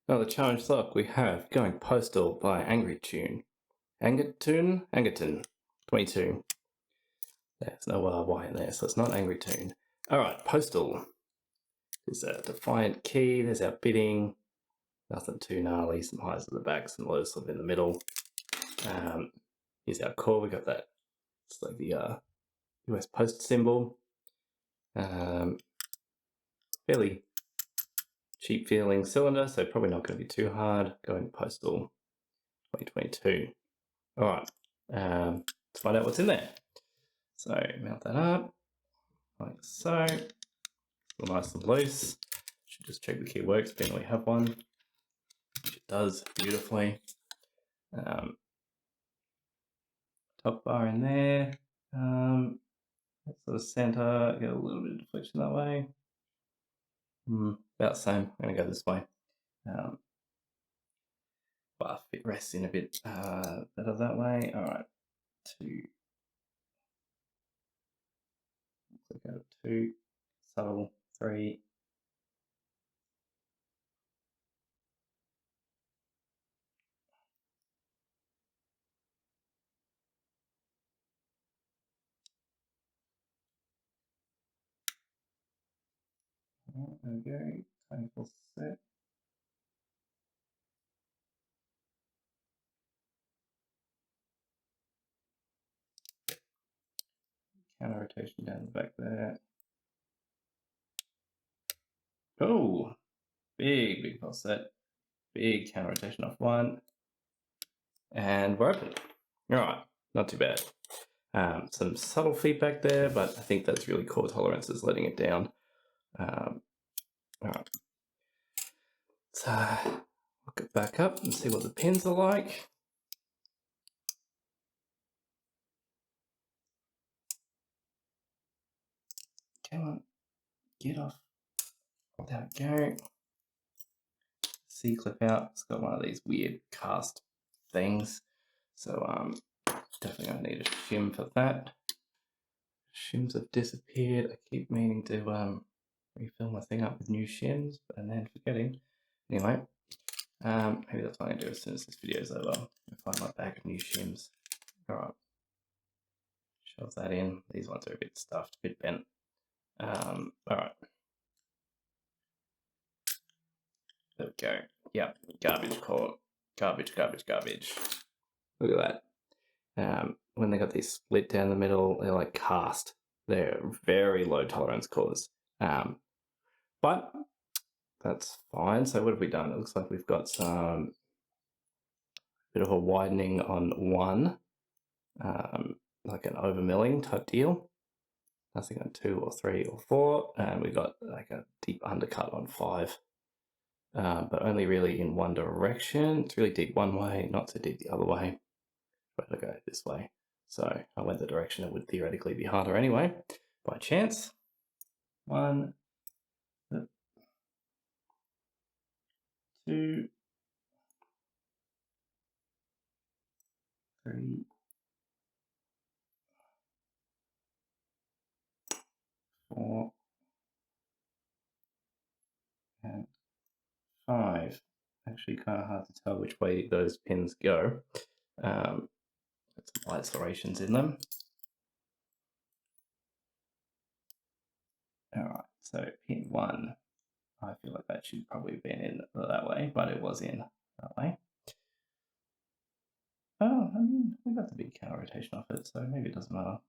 Another challenge lock we have Going Postal by Angrtoon. Angrtoon 22. There's no Y in there, so it's not Angrtoon. Alright, Postal. There's a defiant key, there's our bidding. Nothing too gnarly, some highs at the back, some lows sort of in the middle. Here's our core, we got that. It's like the US Post symbol. Fairly cheap feeling cylinder, so probably not going to be too hard. Going Postal 2022. Alright, let's find out what's in there. So mount that up, like so. Still nice and loose. Should just check the key works, being we have one. Which it does beautifully. Top bar in there. That sort of center, get a little bit of deflection that way. About the same. I'm going to go this way. Bar fit rests in a bit better that way. Alright, 2. Click out 2. Subtle 3. There we go. Tiny full set. Counter rotation down the back there. Oh, big pulse set. Big counter rotation off one. And we're open. Alright, not too bad. Some subtle feedback there, but I think that's really core tolerances letting it down. Alright. So look it back up and see what the pins are like. Come on, get off. There we go. C clip out. It's got one of these weird cast things. So definitely gonna need a shim for that. Shims have disappeared. I keep meaning to refill my thing up with new shims and then forgetting. Anyway, maybe that's what I'm gonna do as soon as this video is over. I'll find my bag of new shims. Alright. Shove that in. These ones are a bit stuffed, a bit bent. Alright. There we go. Yep, garbage core. Garbage. Look at that. When they got these split down the middle, they're like cast. They're very low tolerance cores. But that's fine. So what have we done? It looks like we've got some bit of a widening on one, like an overmilling type deal. Nothing on 2 or 3 or 4, and we got like a deep undercut on 5. But only really in one direction. It's really deep one way, not so deep the other way. But I'll go this way. So I went the direction it would theoretically be harder anyway, by chance. 1, 2, 3, 4, and 5. Actually kind of hard to tell which way those pins go. Got some light serrations in them. Alright, so pin 1. I feel like that should probably have been in that way, but it was in that way. Oh, I mean, we got the big counter rotation off it, so maybe it doesn't matter.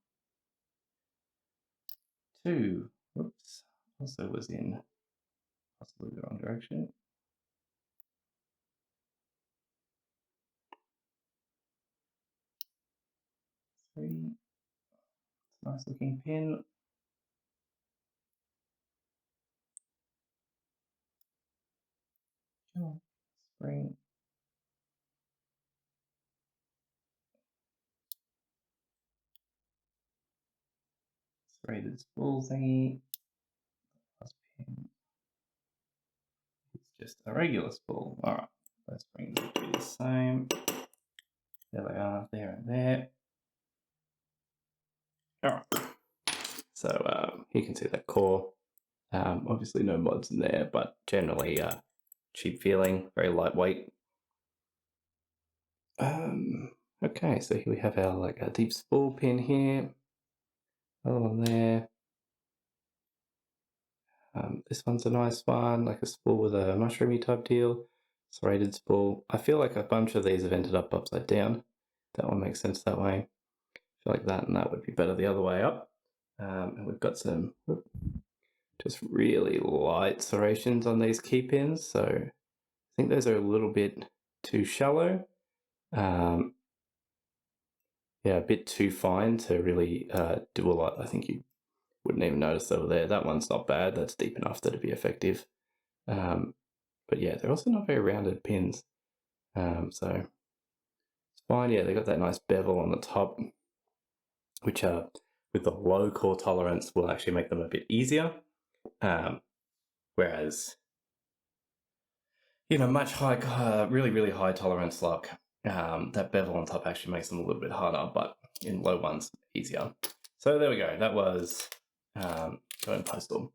2, whoops, also was in possibly the wrong direction. 3, it's a nice looking pin. Oh, spring. Serrated spool thingy. Last pin. It's just a regular spool. Alright, those springs will be the same. There they are, there and there. Alright. So you can see that core. Obviously no mods in there, but generally cheap feeling, very lightweight. Okay, so here we have our like a deep spool pin here. Another one there. This one's a nice one, like a spool with a mushroomy type deal. Serrated spool. I feel like a bunch of these have ended up upside down. That one makes sense that way. I feel like that and that would be better the other way up. And we've got some just really light serrations on these key pins, so I think those are a little bit too shallow. Yeah, a bit too fine to really do a lot. I think you wouldn't even notice they were there. That one's not bad. That's deep enough that it'd be effective. But yeah, they're also not very rounded pins. So it's fine. Yeah, they got that nice bevel on the top, which with the low core tolerance will actually make them a bit easier. Whereas, you know, much high, really high tolerance lock, that bevel on top actually makes them a little bit harder, but in low ones, easier. So there we go. That was going Postal.